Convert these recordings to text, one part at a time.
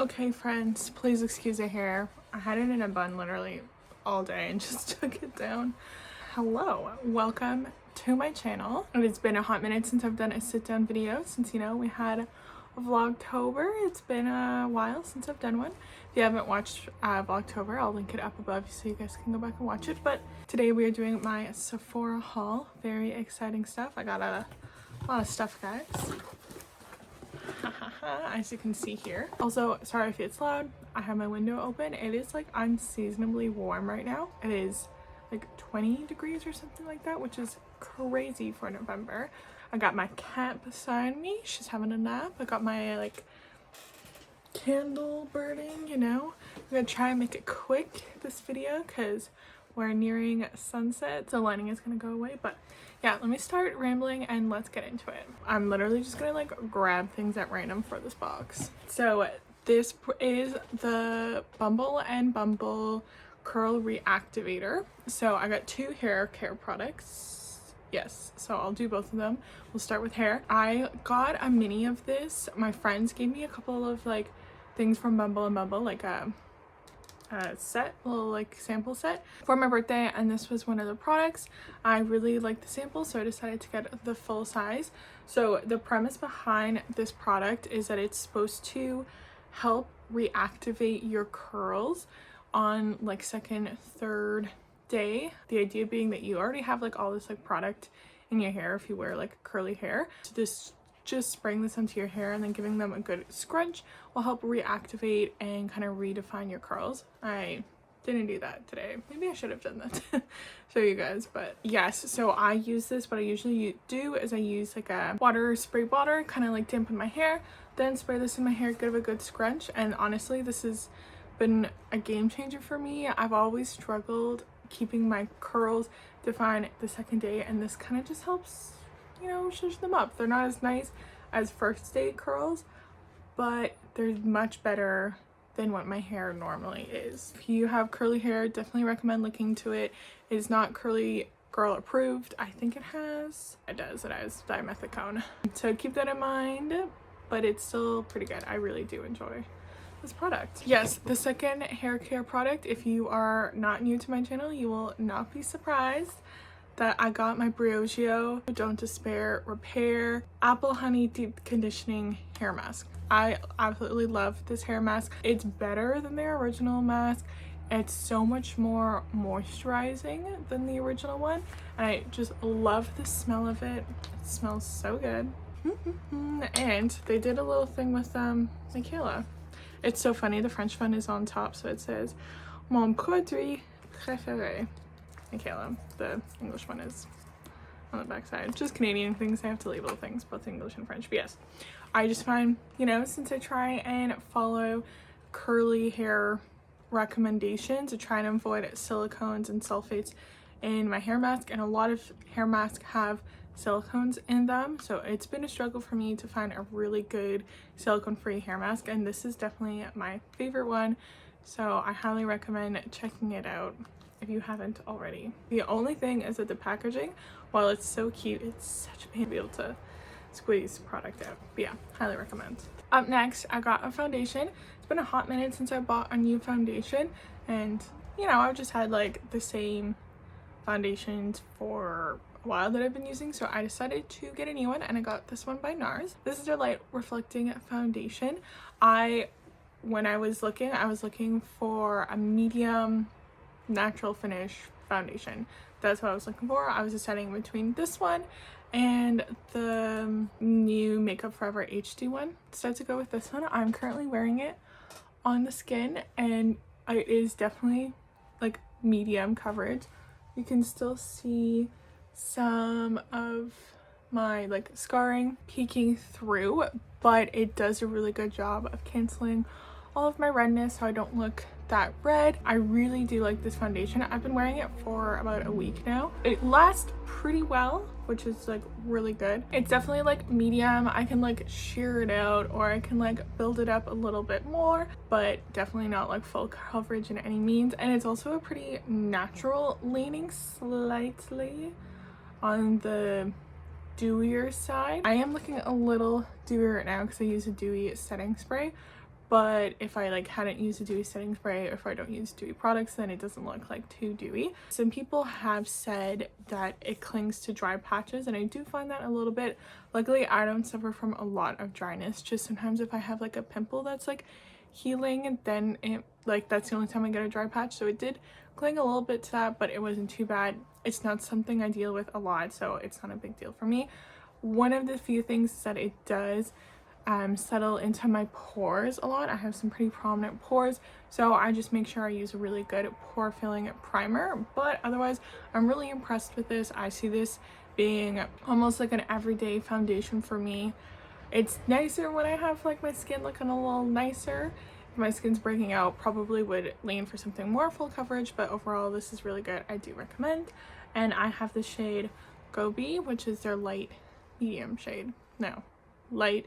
Okay, friends, please excuse the hair. I had it in a bun literally all day and just took it down. Hello, welcome to my channel. It's been a hot minute since I've done a sit-down video since, you know, we had Vlogtober. It's been a while since I've done one. If you haven't watched Vlogtober, I'll link it up above so you guys can go back and watch it. But today we are doing my Sephora haul. Very exciting stuff. I got a lot of stuff, guys. As you can see here. Also, sorry if it's loud. I have my window open. It is like unseasonably warm right now. It is like 20 degrees or something like that, which is crazy for November. I got my cat beside me. She's having a nap. I got my like candle burning, you know. I'm gonna try and make it quick this video because we're nearing sunset. The lighting is gonna go away, but yeah, let me start rambling and let's get into it. I'm literally just gonna like grab things at random for this box. So this is the Bumble and Bumble Curl Reactivator. So I got two hair care products. Yes, so I'll do both of them. We'll start with hair. I got a mini of this. My friends gave me a couple of like things from Bumble and Bumble, like a set, a little like sample set for my birthday, and this was one of the products. I really liked the sample, so I decided to get the full size. So the premise behind this product is that it's supposed to help reactivate your curls on like second, third day. The idea being that you already have like all this like product in your hair if you wear like curly hair. So this just spraying this into your hair and then giving them a good scrunch will help reactivate and kind of redefine your curls. I didn't do that today. Maybe I should have done that to show you guys, but yes, so I use this. What I usually do is I use like a spray water, kind of like dampen my hair, then spray this in my hair, give it a good scrunch. And honestly, this has been a game changer for me. I've always struggled keeping my curls defined the second day, and this kind of just helps, you know, shush them up. They're not as nice as first day curls, but they're much better than what my hair normally is. If you have curly hair, definitely recommend looking into it. It is not Curly Girl approved. I think it has dimethicone, so keep that in mind, but it's still pretty good. I really do enjoy this product. Yes, the second hair care product, if you are not new to my channel, you will not be surprised that I got my Briogeo Don't Despair Repair Apple Honey Deep Conditioning Hair Mask. I absolutely love this hair mask. It's better than their original mask. It's so much more moisturizing than the original one, and I just love the smell of it. It smells so good. And they did a little thing with Michaela. It's so funny, the French one is on top, so it says Mon produit préféré. Michaela. The English one is on the back side. Just Canadian things, I have to label things, both English and French. But yes, I just find, you know, since I try and follow curly hair recommendations, I try and avoid silicones and sulfates in my hair mask, and a lot of hair masks have silicones in them, so it's been a struggle for me to find a really good silicone-free hair mask, and this is definitely my favorite one, so I highly recommend checking it out if you haven't already. The only thing is that the packaging, while it's so cute, it's such a pain to be able to squeeze product out. But yeah, highly recommend. Up next, I got a foundation. It's been a hot minute since I bought a new foundation, and you know, I've just had like the same foundations for a while that I've been using, so I decided to get a new one, and I got this one by NARS. This is their light reflecting foundation. When I was looking for a medium natural finish foundation. That's what I was looking for. I was deciding between this one and the new Makeup Forever HD one. Decided to go with this one. I'm currently wearing it on the skin, and it is definitely like medium coverage. You can still see some of my like scarring peeking through, but it does a really good job of canceling all of my redness so I don't look that red. I really do like this foundation. I've been wearing it for about a week now. It lasts pretty well, which is like really good. It's definitely like medium. I can like sheer it out, or I can like build it up a little bit more, but definitely not like full coverage in any means. And it's also a pretty natural, leaning slightly on the dewier side. I am looking a little dewy right now because I use a dewy setting spray, but if I like hadn't used a dewy setting spray, or if I don't use dewy products, then it doesn't look like too dewy. Some people have said that it clings to dry patches, and I do find that a little bit. Luckily I don't suffer from a lot of dryness, just sometimes if I have like a pimple that's like healing, then it like that's the only time I get a dry patch. So it did cling a little bit to that, but it wasn't too bad. It's not something I deal with a lot, so it's not a big deal for me. One of the few things is that it does settle into my pores a lot. I have some pretty prominent pores, so I just make sure I use a really good pore filling primer. But otherwise I'm really impressed with this. I see this being almost like an everyday foundation for me. It's nicer when I have like my skin looking a little nicer. If my skin's breaking out, probably would lean for something more full coverage, but overall this is really good. I do recommend. And I have the shade Gobi, which is their light medium shade. No, light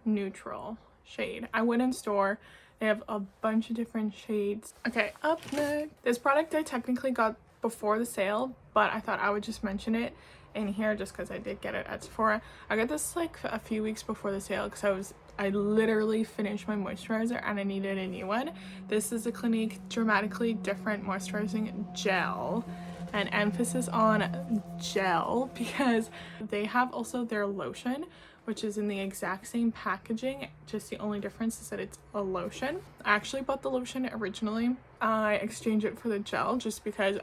neutral shade. I went in store, they have a bunch of different shades. Okay, up next, this product I technically got before the sale, but I thought I would just mention it in here just because I did get it at Sephora. I got this like a few weeks before the sale because I literally finished my moisturizer and I needed a new one. This is the Clinique Dramatically Different Moisturizing Gel, and emphasis on gel because they have also their lotion, which is in the exact same packaging, just the only difference is that it's a lotion. I actually bought the lotion originally. I exchanged it for the gel just because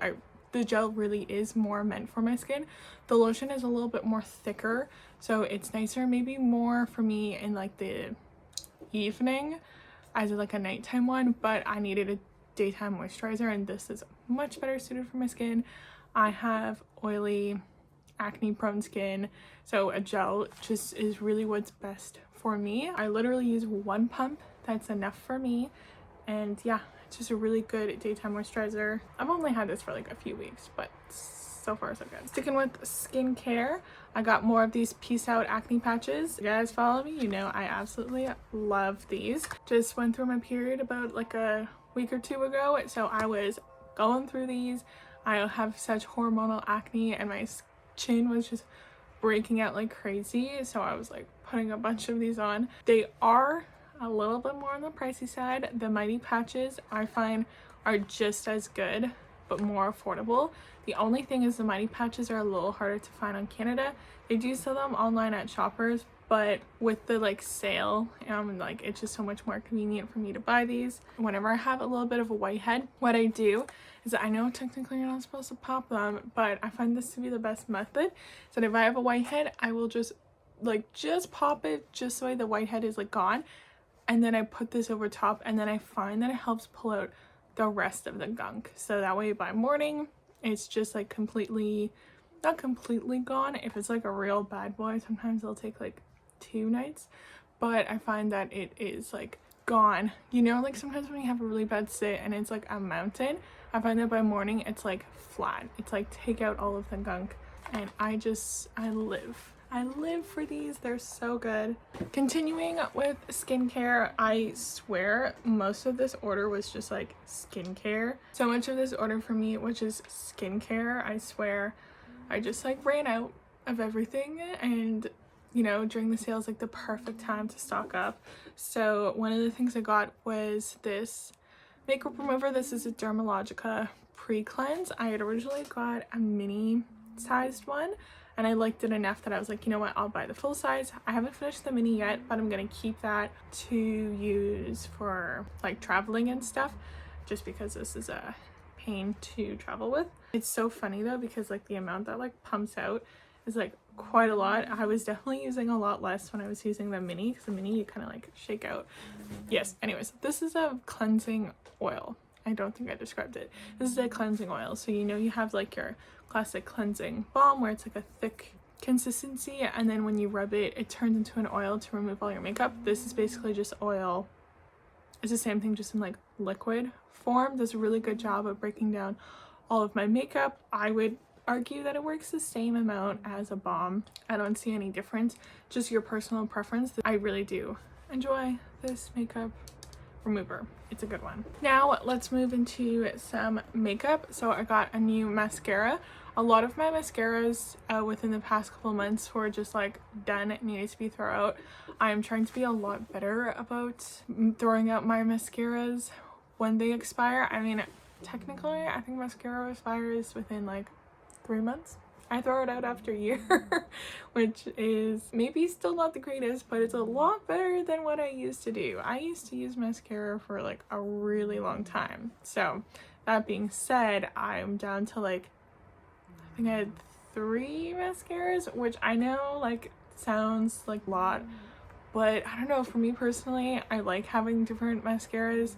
the gel really is more meant for my skin. The lotion is a little bit more thicker, so it's nicer, maybe more for me in like the evening as like a nighttime one, but I needed a daytime moisturizer and this is much better suited for my skin. I have oily, acne prone skin, so a gel just is really what's best for me. I literally use one pump, that's enough for me, and yeah, it's just a really good daytime moisturizer. I've only had this for like a few weeks, but so far so good. Sticking with skincare, I got more of these Peace Out acne patches. You guys follow me, you know I absolutely love these. Just went through my period about like a week or two ago, so I was going through these. I have such hormonal acne and my chin was just breaking out like crazy, so I was like putting a bunch of these on. They are a little bit more on the pricey side. The Mighty patches I find are just as good but more affordable. The only thing is the Mighty patches are a little harder to find on Canada. They do sell them online at Shoppers, but with the like sale, like it's just so much more convenient for me to buy these. Whenever I have a little bit of a whitehead, what I do is that I know technically you're not supposed to pop them, but I find this to be the best method. So if I have a whitehead, I will just pop it just so the whitehead is like gone, and then I put this over top, and then I find that it helps pull out the rest of the gunk, so that way by morning it's just like not completely gone. If it's like a real bad boy, sometimes it'll take like 2 nights, but I find that it is like gone. You know, like sometimes when you have a really bad sit and it's like a mountain, I find that by morning it's like flat. It's like take out all of the gunk, and I live for these. They're so good. Continuing with skincare, I swear most of this order was just like skincare. So much of this order for me, which is skincare, I swear I just like ran out of everything, and you know, during the sale is like the perfect time to stock up. So one of the things I got was this makeup remover. This is a Dermalogica pre-cleanse. I had originally got a mini sized one, and I liked it enough that I was like, you know what, I'll buy the full size. I haven't finished the mini yet, but I'm gonna keep that to use for like traveling and stuff, just because this is a pain to travel with. It's so funny though, because like the amount that like pumps out is like quite a lot. I was definitely using a lot less when I was using the mini, because the mini you kind of like shake out. Yes, anyways, this is a cleansing oil. I don't think I described it. This is a cleansing oil, so you know you have like your classic cleansing balm where it's like a thick consistency, and then when you rub it, it turns into an oil to remove all your makeup. This is basically just oil. It's the same thing, just in like liquid form. Does a really good job of breaking down all of my makeup. I would argue that it works the same amount as a balm. I don't see any difference, just your personal preference. I really do enjoy this makeup remover. It's a good one. Now let's move into some makeup. So I got a new mascara. A lot of my mascaras within the past couple of months were just like done, needed to be thrown out. I'm trying to be a lot better about throwing out my mascaras when they expire. I mean, technically I think mascara expires within like 3 months. I throw it out after a year, which is maybe still not the greatest, but it's a lot better than what I used to do. I used to use mascara for like a really long time. So that being said, I'm down to like, I think I had 3 mascaras, which I know like sounds like a lot, but I don't know, for me personally, I like having different mascaras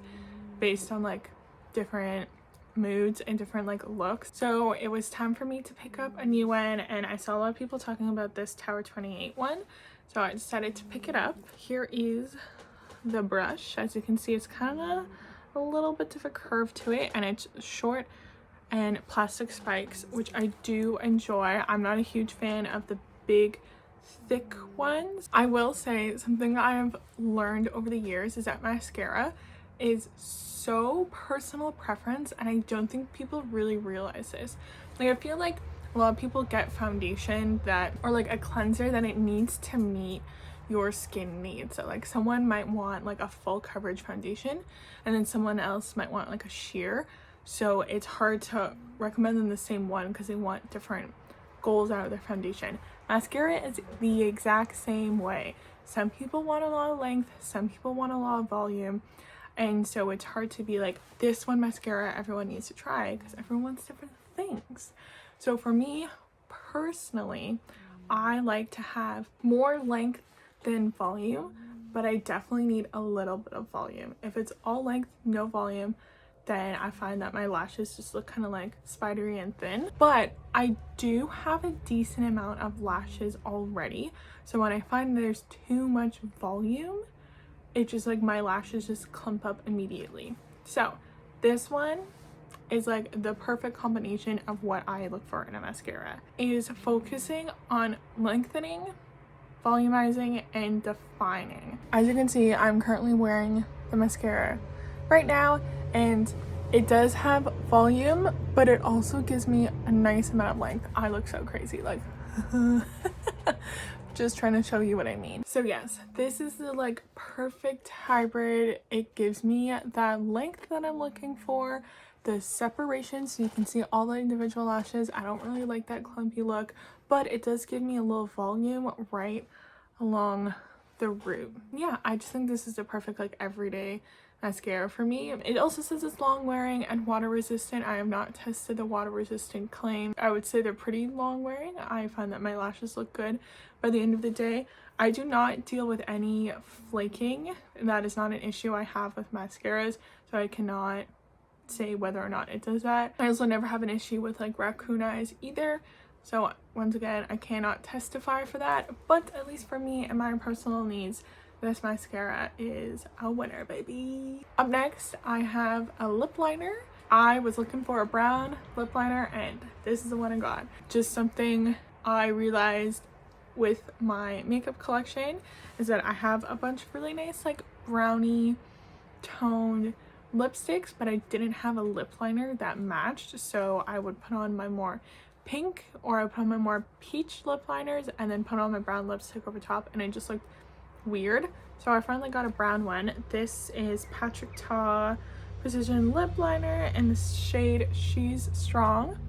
based on like different moods and different like looks. So it was time for me to pick up a new one, and I saw a lot of people talking about this Tower 28 one, so I decided to pick it up. Here is the brush. As you can see, it's kind of a little bit of a curve to it, and it's short and plastic spikes, which I do enjoy. I'm not a huge fan of the big thick ones. I will say something that I have learned over the years is that mascara is so personal preference, and I don't think people really realize this. Like, I feel like a lot of people get foundation that, or like a cleanser that it needs to meet your skin needs. So like someone might want like a full coverage foundation, and then someone else might want like a sheer. So it's hard to recommend them the same one because they want different goals out of their foundation. Mascara is the exact same way. Some people want a lot of length, some people want a lot of volume. And so it's hard to be like, this one mascara everyone needs to try, because everyone wants different things. So for me personally, I like to have more length than volume, but I definitely need a little bit of volume. If it's all length, no volume, then I find that my lashes just look kind of like spidery and thin. But I do have a decent amount of lashes already. So when I find there's too much volume, it just like my lashes just clump up immediately. So this one is like the perfect combination of what I look for in a mascara. It is focusing on lengthening, volumizing, and defining. As you can see, I'm currently wearing the mascara right now, and it does have volume, but it also gives me a nice amount of length. I look so crazy, like just trying to show you what I mean. So yes, this is the like perfect hybrid. It gives me that length that I'm looking for, the separation so you can see all the individual lashes. I don't really like that clumpy look, but it does give me a little volume right along the root. Yeah, I just think this is the perfect like everyday mascara for me. It also says it's long wearing and water resistant. I have not tested the water resistant claim. I would say they're pretty long wearing. I find that my lashes look good by the end of the day. I do not deal with any flaking. That is not an issue I have with mascaras, so I cannot say whether or not it does that. I also never have an issue with like raccoon eyes either. So once again, I cannot testify for that, but at least for me and my personal needs, this mascara is a winner, baby. Up next, I have a lip liner. I was looking for a brown lip liner, and this is the one I got. Just something I realized with my makeup collection is that I have a bunch of really nice like brownie toned lipsticks, but I didn't have a lip liner that matched, so I would put on my more pink, or I would put on my more peach lip liners and then put on my brown lipstick over top, and it just looked weird. So I finally got a brown one. This is Patrick Ta Precision Lip Liner in the shade She's Strong.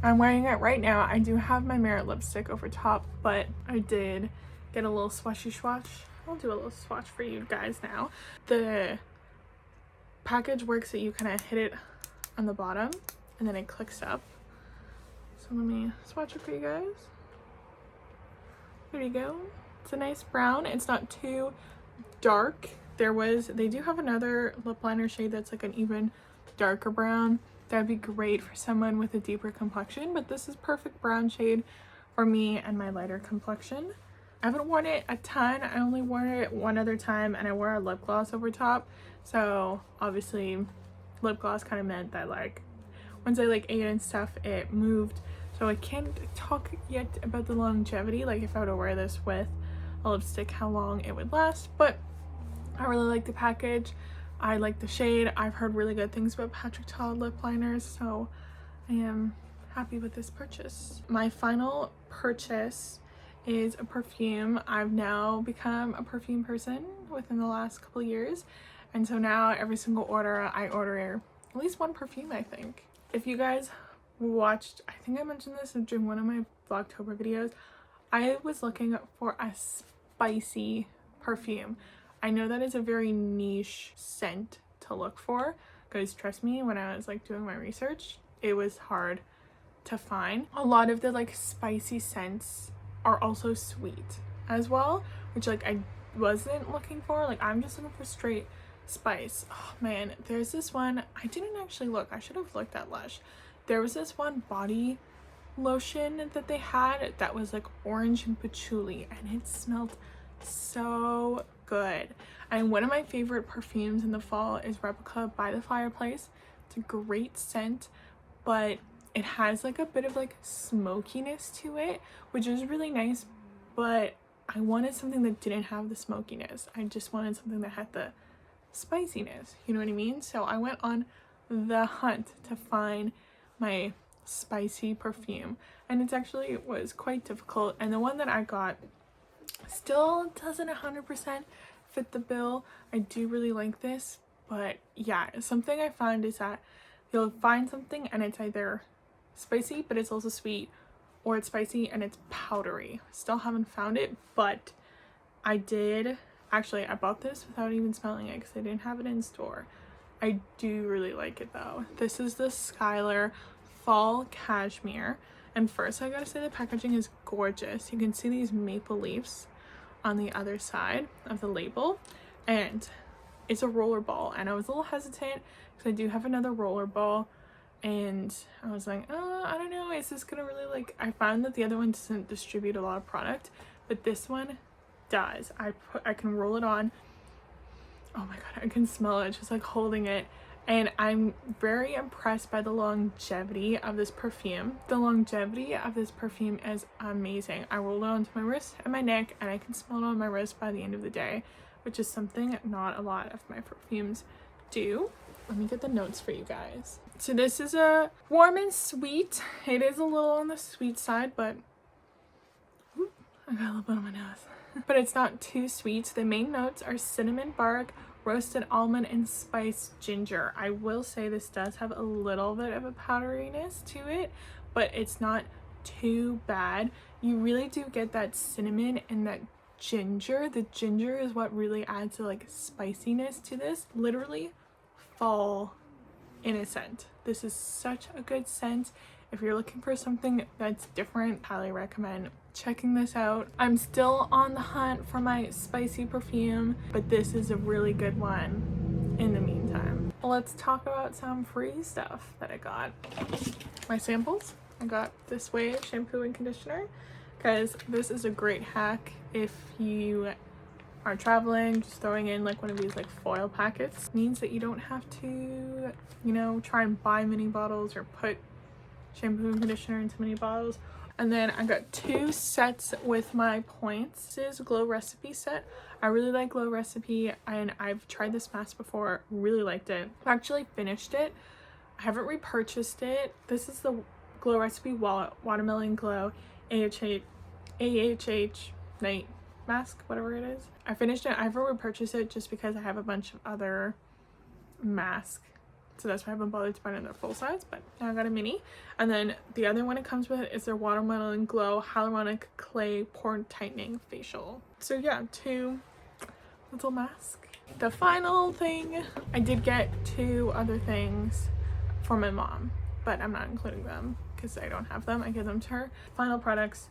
I'm wearing it right now. I do have my Merit lipstick over top, but I did get a little swatchy swatch. I'll do a little swatch for you guys now. The package works that you kind of hit it on the bottom and then it clicks up. So let me swatch it for you guys. There you go. It's a nice brown. It's not too dark. They do have another lip liner shade that's like an even darker brown. That'd be great for someone with a deeper complexion, but this is perfect brown shade for me and my lighter complexion. I haven't worn it a ton. I only wore it one other time, and I wore a lip gloss over top. So obviously lip gloss kind of meant that like once I like ate and stuff, it moved. So I can't talk yet about the longevity, like if I were to wear this with a lipstick, how long it would last. But I really like the package. I like the shade. I've heard really good things about Patrick Ta lip liners, so I am happy with this purchase. My final purchase is a perfume. I've now become a perfume person within the last couple of years, and so now every single order I order at least one perfume, I think. If you guys watched, I think I mentioned this during one of my Vlogtober videos, I was looking for a spicy perfume. I know that is a very niche scent to look for, because trust me, when I was like doing my research, it was hard to find. A lot of the like spicy scents are also sweet as well, which like I wasn't looking for. Like I'm just looking for straight spice. Oh man, there's this one, I didn't actually look, I should have looked at Lush. There was this one body lotion that they had that was like orange and patchouli, and it smelled so good. And one of my favorite perfumes in the fall is Replica by the Fireplace. It's a great scent, but it has like a bit of like smokiness to it, which is really nice, but I wanted something that didn't have the smokiness. I just wanted something that had the spiciness, you know what I mean? So I went on the hunt to find my spicy perfume, and it was quite difficult, and the one that I got still doesn't 100% fit the bill. I do really like this, but yeah, something I find is that you'll find something and it's either spicy but it's also sweet, or it's spicy and it's powdery. Still haven't found it, but I bought this without even smelling it because I didn't have it in store. I do really like it though. This is the Skylar Fall Cashmere, and first I gotta say the packaging is gorgeous. You can see these maple leaves on the other side of the label, and it's a roller ball, and I was a little hesitant because I do have another roller ball, and I was like, oh, I don't know, is this gonna really like, I found that the other one doesn't distribute a lot of product, but this one does. I can roll it on. Oh my god, I can smell it just like holding it, and I'm very impressed by the longevity of this perfume. The longevity of this perfume is amazing. I roll it onto my wrist and my neck, and I can smell it on my wrist by the end of the day, which is something not a lot of my perfumes do. Let me get the notes for you guys. So this is a warm and sweet. It is a little on the sweet side, but ooh, I got a little bit on my nose. But it's not too sweet. The main notes are cinnamon bark, roasted almond, and spiced ginger. I will say this does have a little bit of a powderiness to it, but it's not too bad. You really do get that cinnamon and that ginger. The ginger is what really adds the like spiciness to this. Literally fall in a scent. This is such a good scent. If you're looking for something that's different, highly recommend checking this out. I'm still on the hunt for my spicy perfume, but this is a really good one in the meantime. Let's talk about some free stuff that I got. My samples. I got this Wave shampoo and conditioner because this is a great hack if you are traveling. Just throwing in like one of these like foil packets means that you don't have to, you know, try and buy mini bottles or put shampoo and conditioner into mini bottles. And then I got 2 sets with my points. This is a Glow Recipe set. I really like Glow Recipe, and I've tried this mask before, really liked it. I've actually finished it. I haven't repurchased it. This is the Glow Recipe Watermelon Glow AHH night mask, whatever it is. I finished it. I haven't repurchased it just because I have a bunch of other masks, so that's why I haven't bothered to buy another full size, but now I got a mini. And then the other one it comes with is their Watermelon Glow Hyaluronic Clay Pore Tightening Facial. So yeah, 2 little masks. The final thing, I did get 2 other things for my mom, but I'm not including them because I don't have them. I give them to her. Final products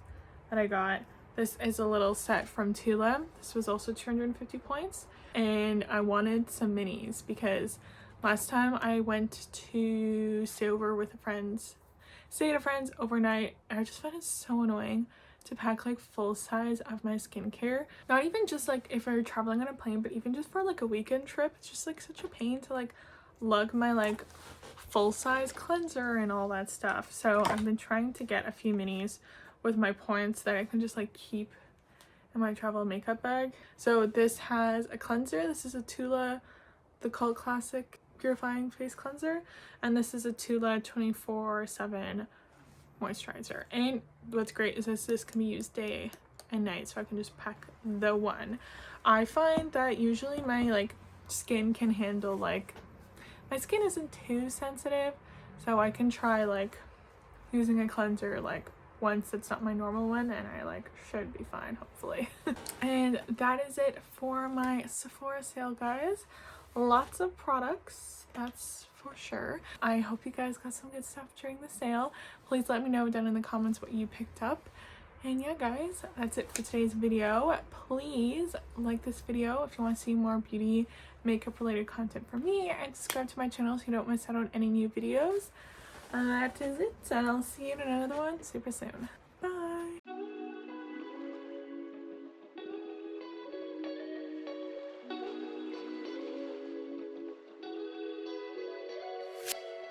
that I got. This is a little set from Tula. This was also 250 points, and I wanted some minis because last time I went to stay at a friend's overnight, and I just found it so annoying to pack like full size of my skincare. Not even just like if you're traveling on a plane, but even just for like a weekend trip. It's just like such a pain to like lug my like full size cleanser and all that stuff. So I've been trying to get a few minis with my points that I can just like keep in my travel makeup bag. So this has a cleanser. This is a Tula, the Cult Classic Purifying Face Cleanser, and this is a Tula 24/7 moisturizer. And what's great is this can be used day and night, so I can just pack the one. I find that usually my like skin can handle, like, my skin isn't too sensitive, so I can try like using a cleanser like once it's not my normal one, and I like should be fine, hopefully. And that is it for my Sephora sale, guys. Lots of products, that's for sure. I hope you guys got some good stuff during the sale. Please let me know down in the comments what you picked up. And yeah, guys, that's it for today's video. Please like this video if you want to see more beauty makeup related content from me, and subscribe to my channel so you don't miss out on any new videos. That is it, and I'll see you in another one super soon.